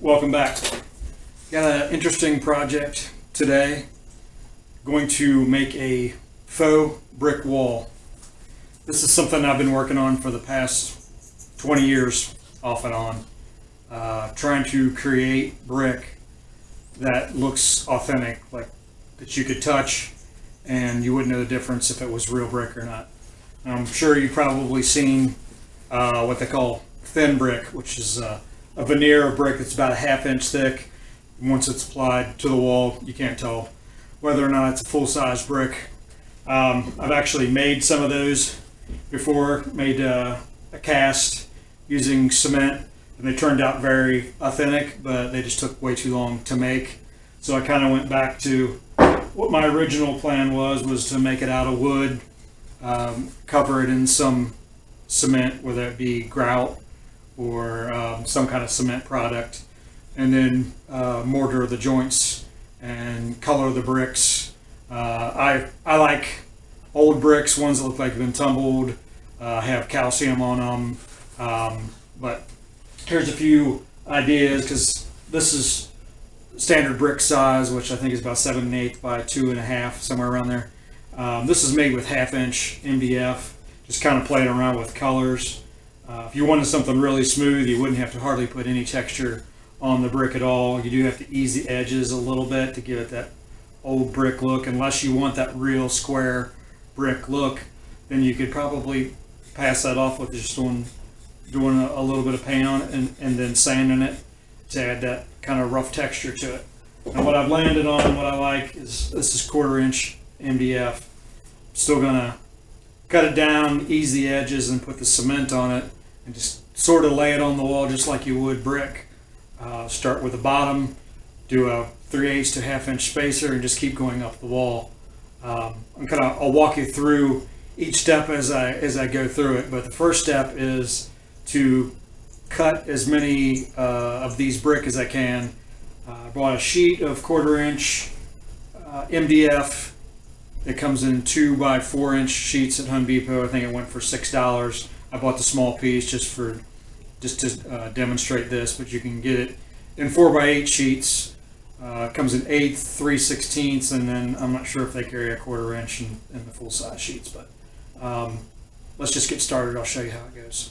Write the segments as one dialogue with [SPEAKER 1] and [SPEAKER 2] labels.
[SPEAKER 1] Welcome back. Got an interesting project today. Going to make a faux brick wall. This is something I've been working on for the past 20 years, off and on. Trying to create brick that looks authentic, like that you could touch and you wouldn't know the difference if it was real brick or not. I'm sure you've probably seen what they call thin brick, which is a veneer of brick that's about a ½ inch thick. Once it's applied to the wall, you can't tell whether or not it's a full-size brick. I've actually made some of those before, made a cast using cement, and they turned out very authentic, but they just took way too long to make. So I kind of went back to what my original plan was to make it out of wood, cover it in some cement, whether it be grout or some kind of cement product, and then mortar the joints and color the bricks. I like old bricks, ones that look like they've been tumbled, have calcium on them. But here's a few ideas, because this is standard brick size, which I think is about 7 1/8 by 2 1/2, somewhere around there. This is made with ½ inch MDF, just kind of playing around with colors. If you wanted something really smooth, you wouldn't have to hardly put any texture on the brick at all. You do have to ease the edges a little bit to give it that old brick look. Unless you want that real square brick look, then you could probably pass that off with just doing a little bit of paint on it and then sanding it to add that kind of rough texture to it. And what I've landed on, what I like, is this is 1/4 inch MDF. Still gonna cut it down, ease the edges, and put the cement on it, and just sort of lay it on the wall just like you would brick. Start with the bottom, do a 3/8 to ½ inch spacer, and just keep going up the wall. I'll walk you through each step as I go through it. But the first step is to cut as many of these brick as I can. I bought a sheet of 1/4 inch MDF. It comes in 2 by 4 inch sheets at Home Depot. I think it went for $6. I bought the small piece just to demonstrate this, but you can get it in 4 by 8 sheets. It comes in 1/8, 3/16, and then I'm not sure if they carry a 1/4 inch in the full size sheets. But let's just get started. I'll show you how it goes.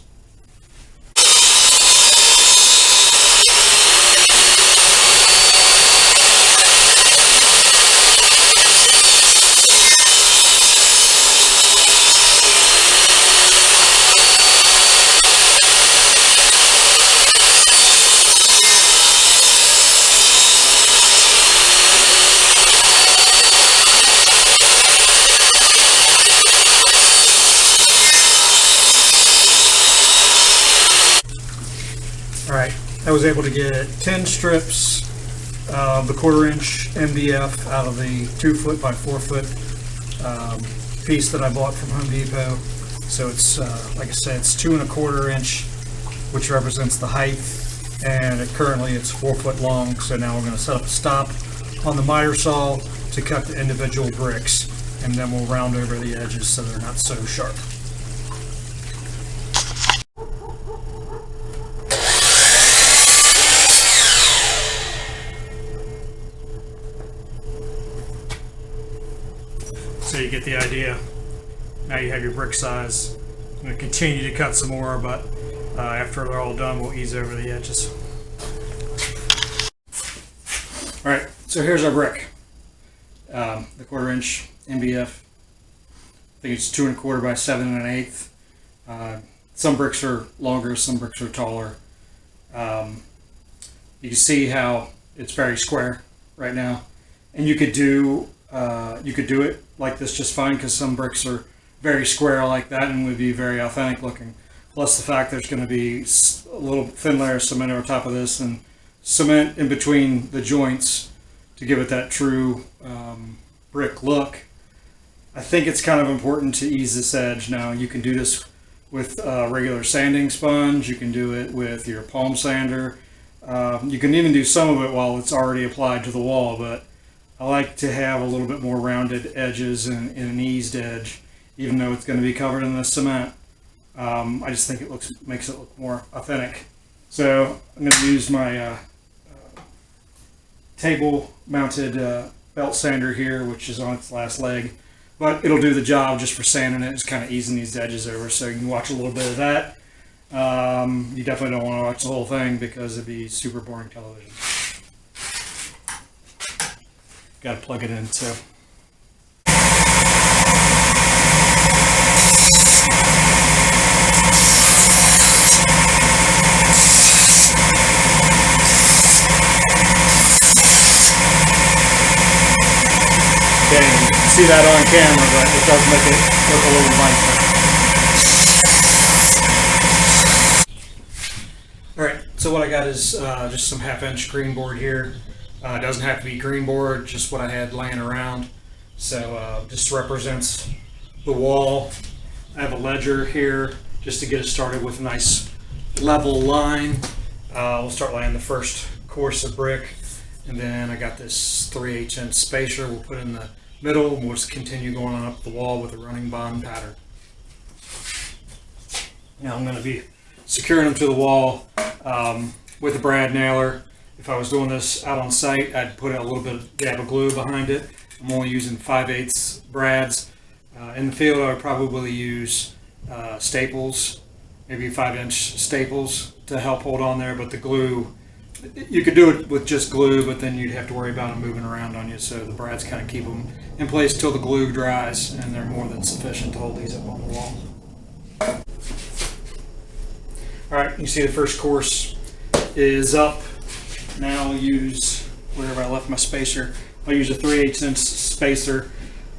[SPEAKER 1] Alright, I was able to get 10 strips of the 1/4 inch MDF out of the 2 by 4 foot piece that I bought from Home Depot. So it's, like I said, it's 2 1/4 inch, which represents the height, and currently it's 4 foot long. So now we're going to set up a stop on the miter saw to cut the individual bricks, and then we'll round over the edges so they're not so sharp. So you get the idea. Now you have your brick size. I'm going to continue to cut some more, but after they're all done, we'll ease over the edges. Alright, so here's our brick. The 1/4 inch MDF. I think it's 2 1/4 by 7 1/8. Some bricks are longer, some bricks are taller. You can see how it's very square right now, and you could do it like this just fine, because some bricks are very square like that and would be very authentic looking. Plus the fact there's going to be a little thin layer of cement over top of this, and cement in between the joints to give it that true brick look. I think it's kind of important to ease this edge. Now you can do this with a regular sanding sponge. You can do it with your palm sander. You can even do some of it while it's already applied to the wall, but I like to have a little bit more rounded edges and an eased edge, even though it's going to be covered in the cement. I just think it makes it look more authentic. So I'm going to use my table mounted belt sander here, which is on its last leg, but it'll do the job just for sanding it. It's kind of easing these edges over, so you can watch a little bit of that. You definitely don't want to watch the whole thing because it'd be super boring television. Got to plug it in too. See that on camera, but it does make it look a little nicer. Alright, so what I got is just some 1/2" green board here. It doesn't have to be green board, just what I had laying around. So just represents the wall. I have a ledger here just to get it started with a nice level line. We'll start laying the first course of brick, and then I got this 3/8" spacer we'll put in the middle, and we'll just continue going on up the wall with a running bond pattern. Now I'm going to be securing them to the wall with a brad nailer. If I was doing this out on site, I'd put a little bit of dab of glue behind it. I'm only using 5/8 brads. In the field, I would probably use staples, maybe 5" staples to help hold on there, but the glue, you could do it with just glue, but then you'd have to worry about them moving around on you, so the brads kind of keep them in place till the glue dries, and they're more than sufficient to hold these up on the wall. Alright, you see the first course is up. Now I'll use, wherever I left my spacer, I'll use a 3/8" spacer.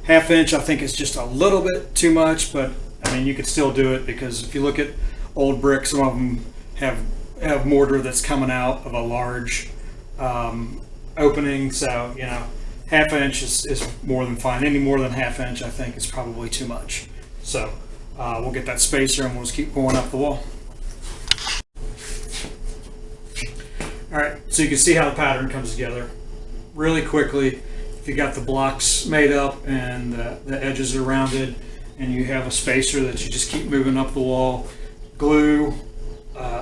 [SPEAKER 1] 1/2" I think is just a little bit too much, but I mean you could still do it, because if you look at old bricks, some of them have mortar that's coming out of a large opening, so you know 1/2" is more than fine. Any more than 1/2" I think is probably too much. So we'll get that spacer and we'll just keep going up the wall. Alright, so you can see how the pattern comes together really quickly. If you got the blocks made up and the edges are rounded, and you have a spacer that you just keep moving up the wall, glue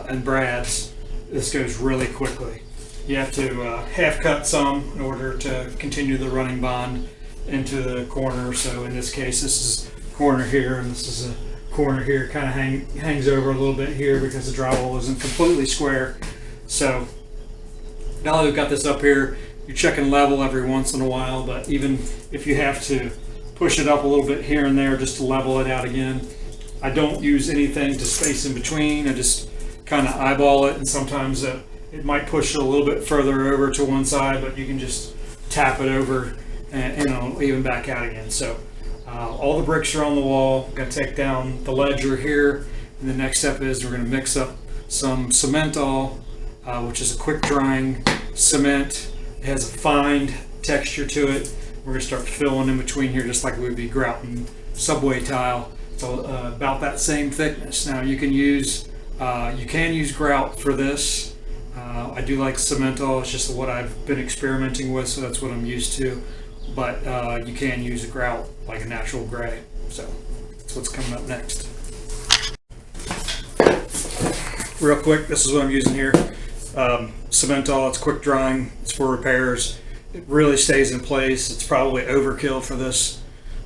[SPEAKER 1] and brads, this goes really quickly. You have to half cut some in order to continue the running bond into the corner. So in this case, this is a corner here, and this is a corner here. Kind of hangs over a little bit here because the drywall isn't completely square. So now that we've got this up here, you're checking level every once in a while, but even if you have to push it up a little bit here and there just to level it out again, I don't use anything to space in between. I just kind of eyeball it, and sometimes it might push it a little bit further over to one side, but you can just tap it over and it'll even back out again. So all the bricks are on the wall. I'm going to take down the ledger here, and the next step is we're going to mix up some Cementol, which is a quick drying cement. It has a fine texture to it. We're going to start filling in between here just like we would be grouting subway tile. So about that same thickness. Now you can use grout for this. I do like Cementol. It's just what I've been experimenting with, so that's what I'm used to. But you can use a grout, like a natural gray. So that's what's coming up next. Real quick, this is what I'm using here. Cementol, it's quick drying, it's for repairs. It really stays in place. It's probably overkill for this,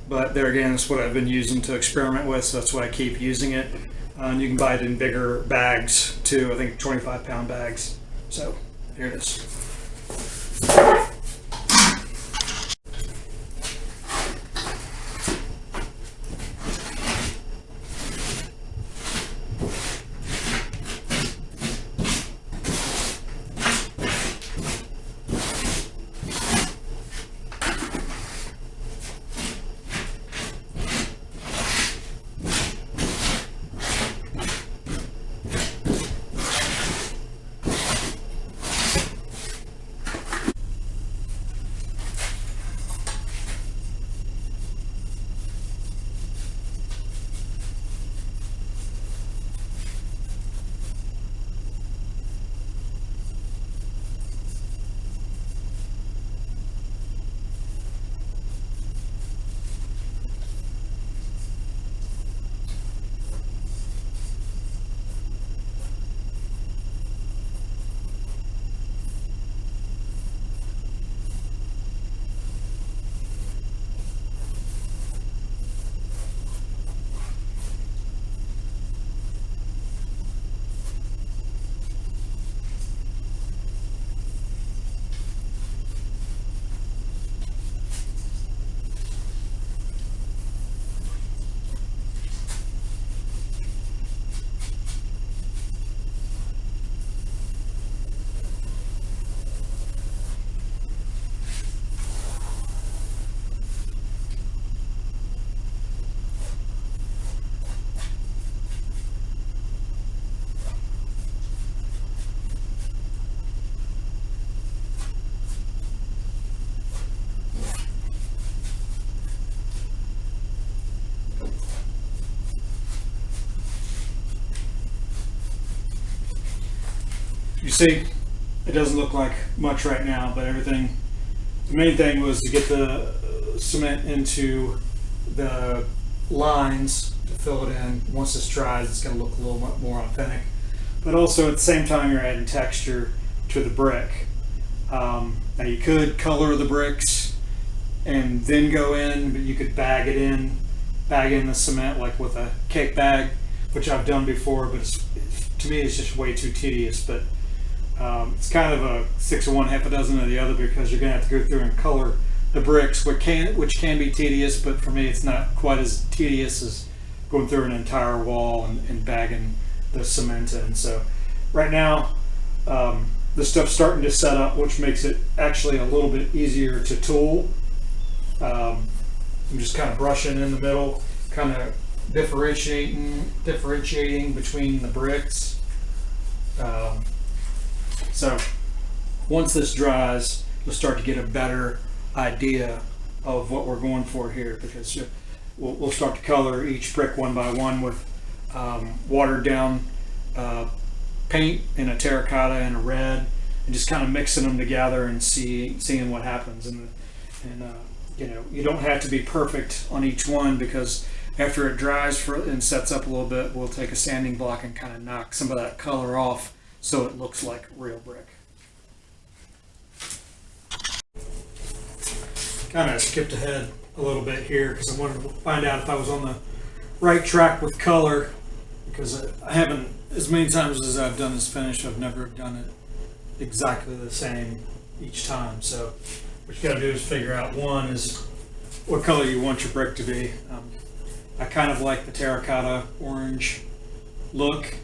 [SPEAKER 1] but there again, it's what I've been using to experiment with, so that's why I keep using it. And you can buy it in bigger bags too, I think 25-pound bags. So here it is. You see, it doesn't look like much right now, but everything, the main thing was to get the cement into the lines to fill it in. Once this dries, it's going to look a little more authentic. But also at the same time, you're adding texture to the brick. Now you could color the bricks and then go in, but you could bag in the cement like with a cake bag, which I've done before, but to me it's just way too tedious. But it's kind of a 6 of one, half a dozen of the other, because you're going to have to go through and color the bricks, which can be tedious, but for me it's not quite as tedious as going through an entire wall and bagging the cement in. So right now, the stuff's starting to set up, which makes it actually a little bit easier to tool. I'm just kind of brushing in the middle, kind of differentiating between the bricks. So once this dries, you'll start to get a better idea of what we're going for here, because we'll start to color each brick one by one with watered down paint in a terracotta and a red, and just kind of mixing them together and seeing what happens. And you know, you don't have to be perfect on each one, because after it dries and sets up a little bit, we'll take a sanding block and kind of knock some of that color off so it looks like real brick. Kind of skipped ahead a little bit here because I wanted to find out if I was on the right track with color, because I haven't, as many times as I've done this finish, I've never done it exactly the same each time. So what you got to do is figure out, one is what color you want your brick to be. I kind of like the terracotta orange look.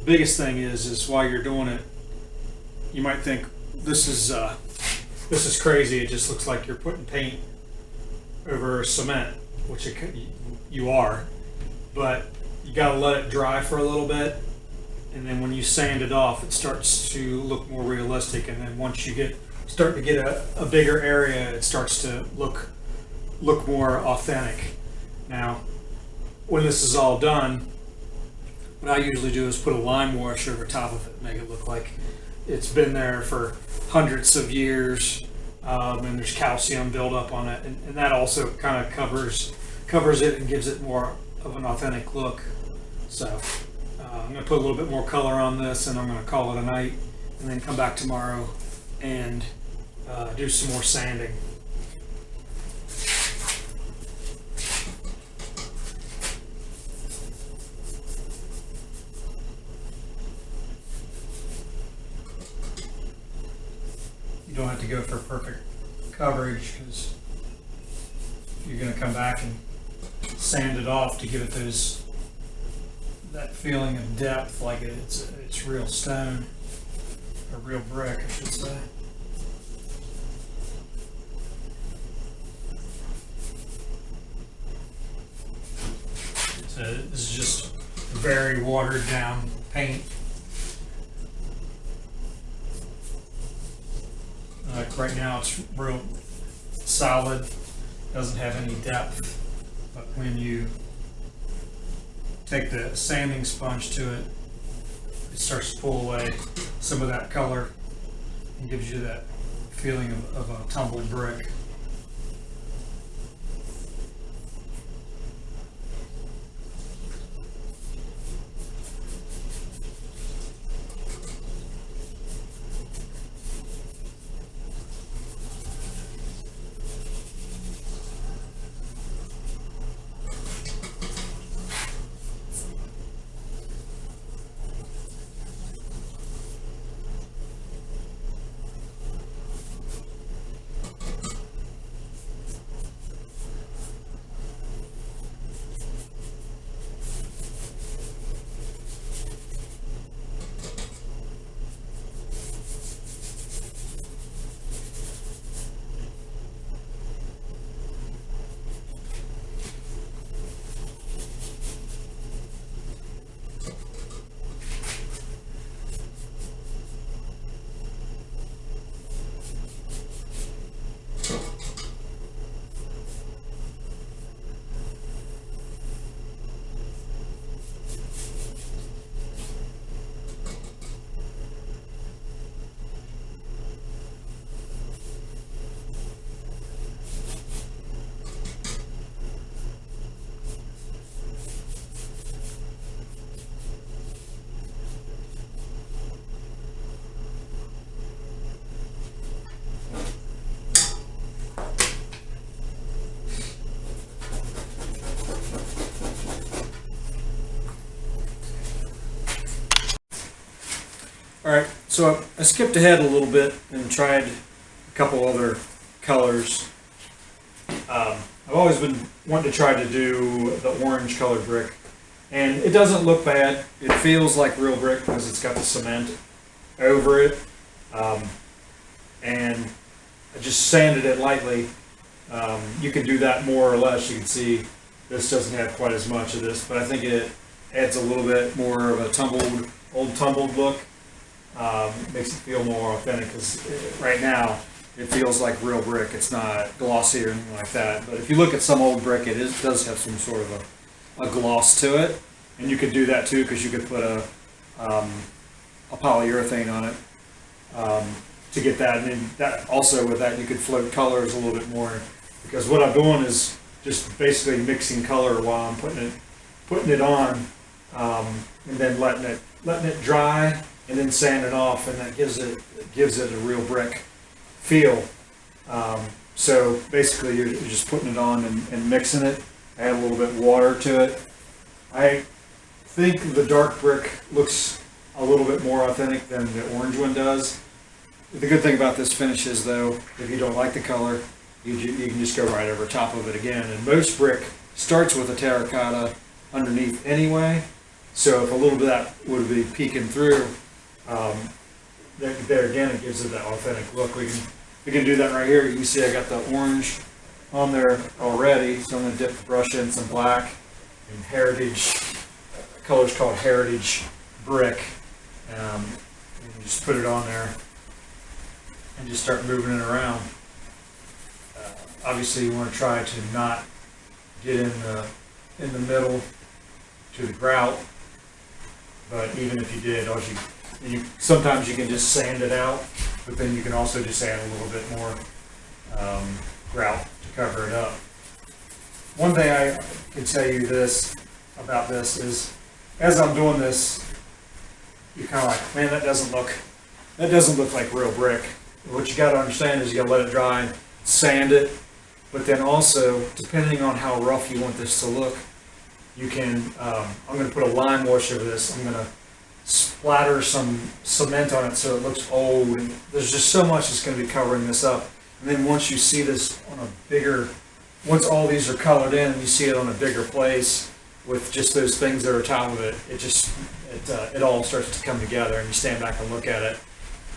[SPEAKER 1] Biggest thing is while you're doing it, you might think this is crazy. It just looks like you're putting paint over cement, which you are, but you got to let it dry for a little bit, and then when you sand it off, it starts to look more realistic. And then once you start to get a bigger area, it starts to look more authentic. Now, when this is all done, what I usually do is put a lime wash over top of it, make it look like it's been there for hundreds of years, and there's calcium buildup on it, and that also kind of covers it and gives it more of an authentic look. So I'm going to put a little bit more color on this, and I'm going to call it a night, and then come back tomorrow and do some more sanding. You don't have to go for perfect coverage, because you're going to come back and sand it off to give it that feeling of depth, like it's real stone, or real brick, I should say. So this is just very watered down paint. Like right now it's real solid, doesn't have any depth, but when you take the sanding sponge to it, it starts to pull away some of that color and gives you that feeling of a tumbled brick. All right, so I skipped ahead a little bit and tried a couple other colors. I've always been wanting to try to do the orange colored brick, and it doesn't look bad. It feels like real brick because it's got the cement over it, and I just sanded it lightly. You can do that more or less. You can see this doesn't have quite as much of this, but I think it adds a little bit more of a old tumbled look. Makes it feel more authentic because right now it feels like real brick. It's not glossy or anything like that. But if you look at some old brick, does have some sort of a gloss to it, and you could do that too because you could put a polyurethane on it to get that. And then that also with that you could float colors a little bit more because what I'm doing is just basically mixing color while I'm putting it on, and then letting it dry. And then sand it off, and that gives it a real brick feel. So basically, you're just putting it on and mixing it. Add a little bit of water to it. I think the dark brick looks a little bit more authentic than the orange one does. The good thing about this finish is, though, if you don't like the color, you can just go right over top of it again. And most brick starts with a terracotta underneath anyway. So if a little bit of that would be peeking through, there again, it gives it that authentic look. We can do that right here. You can see I got the orange on there already, so I'm going to dip the brush in some black and heritage. Color's called heritage brick. And you just put it on there and just start moving it around. Obviously, you want to try to not get in the middle to the grout, but even if you did, sometimes you can just sand it out, but then you can also just add a little bit more grout to cover it up. One thing I can tell you about this is, as I'm doing this, you're kind of like, man, that doesn't look like real brick. What you got to understand is you got to let it dry, sand it, but then also, depending on how rough you want this to look, you can. I'm going to put a lime wash over this. I'm going to splatter some cement on it so it looks old, and there's just so much that's going to be covering this up. And then once you see this once all these are colored in and you see it on a bigger place with just those things that are top of it, it all starts to come together, and you stand back and look at it.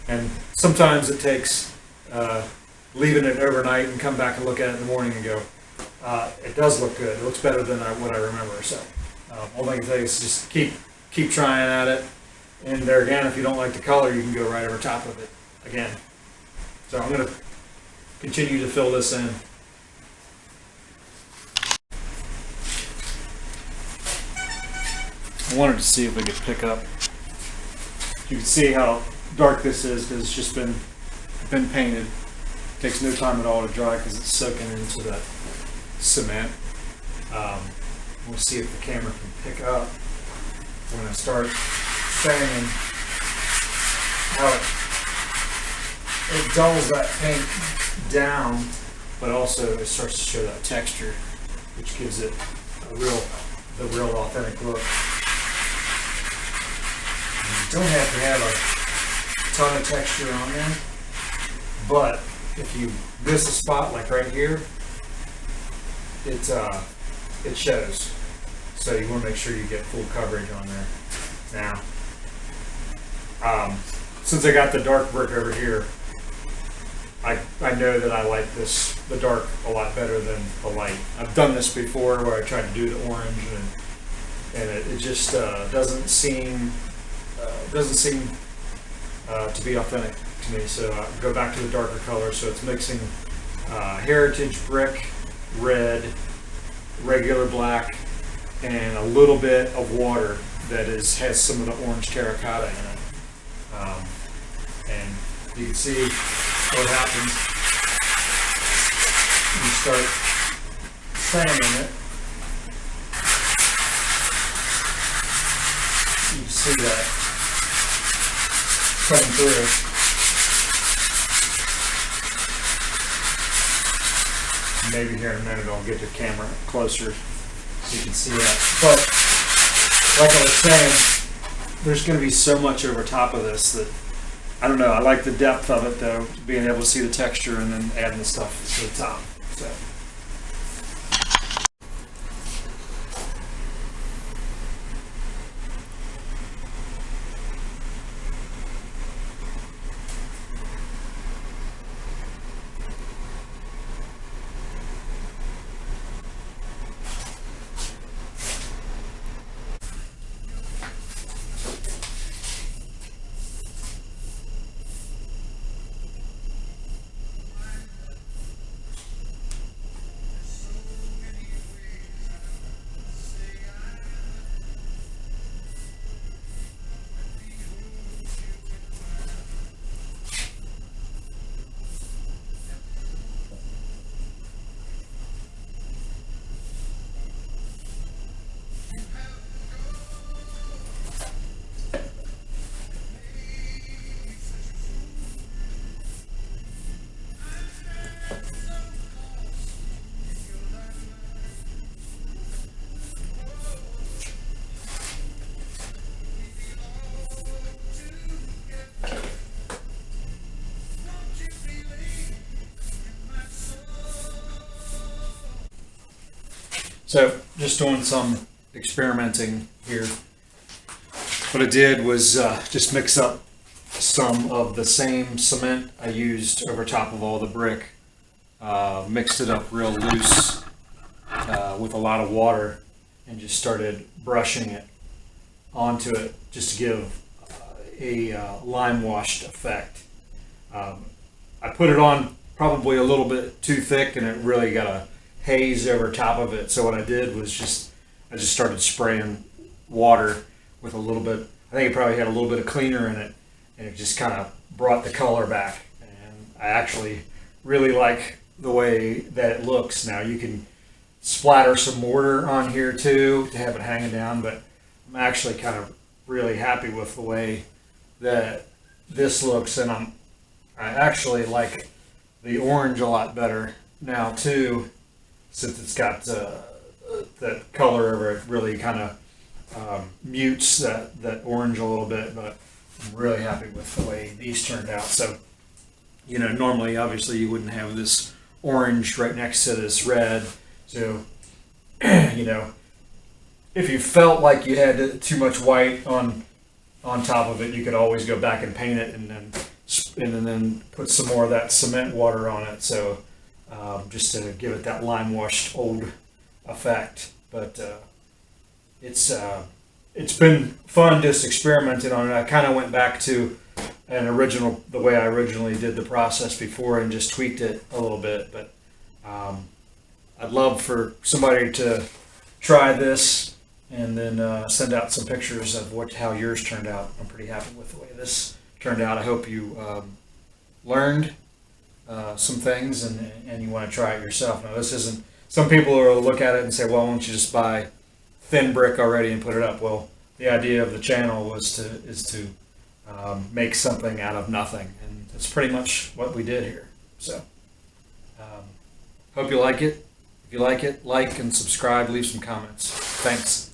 [SPEAKER 1] And sometimes it takes leaving it overnight and come back and look at it in the morning and go, it does look good. It looks better than what I remember. So all I can tell you is just keep trying at it. And there again, if you don't like the color, you can go right over top of it again. So I'm going to continue to fill this in. I wanted to see if we could pick up. You can see how dark this is because it's just been painted. It takes no time at all to dry because it's soaking into that cement. We'll see if the camera can pick up when I start sanding how it dulls that paint down, but also it starts to show that texture, which gives it the real authentic look. You don't have to have a ton of texture on there, but if you miss a spot like right here, it shows. So you want to make sure you get full coverage on there. Now, since I got the dark brick over here, I know that I like the dark a lot better than the light. I've done this before where I tried to do the orange and it just doesn't seem to be authentic to me. So I go back to the darker color. So it's mixing heritage brick, red, regular black, and a little bit of water that has some of the orange terracotta in it. And you can see what happens. You start sanding it. You can see that coming through. Maybe here in a minute I'll get the camera closer so you can see that. But like I was saying, there's going to be so much over top of this that I don't know. I like the depth of it though, being able to see the texture and then adding the stuff to the top. So. So just doing some experimenting here. What I did was just mix up some of the same cement I used over top of all the brick. Mixed it up real loose with a lot of water and just started brushing it onto it just to give a lime washed effect. I put it on probably a little bit too thick and it really got a haze over top of it. So what I did was I just started spraying water with a little bit. I think it probably had a little bit of cleaner in it, and it just kind of brought the color back. And I actually really like the way that it looks. Now you can splatter some mortar on here too to have it hanging down, but I'm actually kind of really happy with the way that this looks, and I actually like the orange a lot better now too, since it's got that color over it. Really kind of mutes that orange a little bit, but I'm really happy with the way these turned out. So, you know, normally obviously you wouldn't have this orange right next to this red. So, you know, if you felt like you had too much white on top of it, you could always go back and paint it and then put some more of that cement water on it. So just to give it that lime washed old effect. But it's been fun just experimenting on it. I kind of went back to the way I originally did the process before and just tweaked it a little bit. But I'd love for somebody to try this and then send out some pictures of how yours turned out. I'm pretty happy with the way this turned out. I hope you learned some things and you want to try it yourself. Now, this isn't. Some people will look at it and say, "Well, why don't you just buy thin brick already and put it up?" Well, the idea of the channel is to make something out of nothing, and that's pretty much what we did here. So, hope you like it. If you like it, like and subscribe. Leave some comments. Thanks.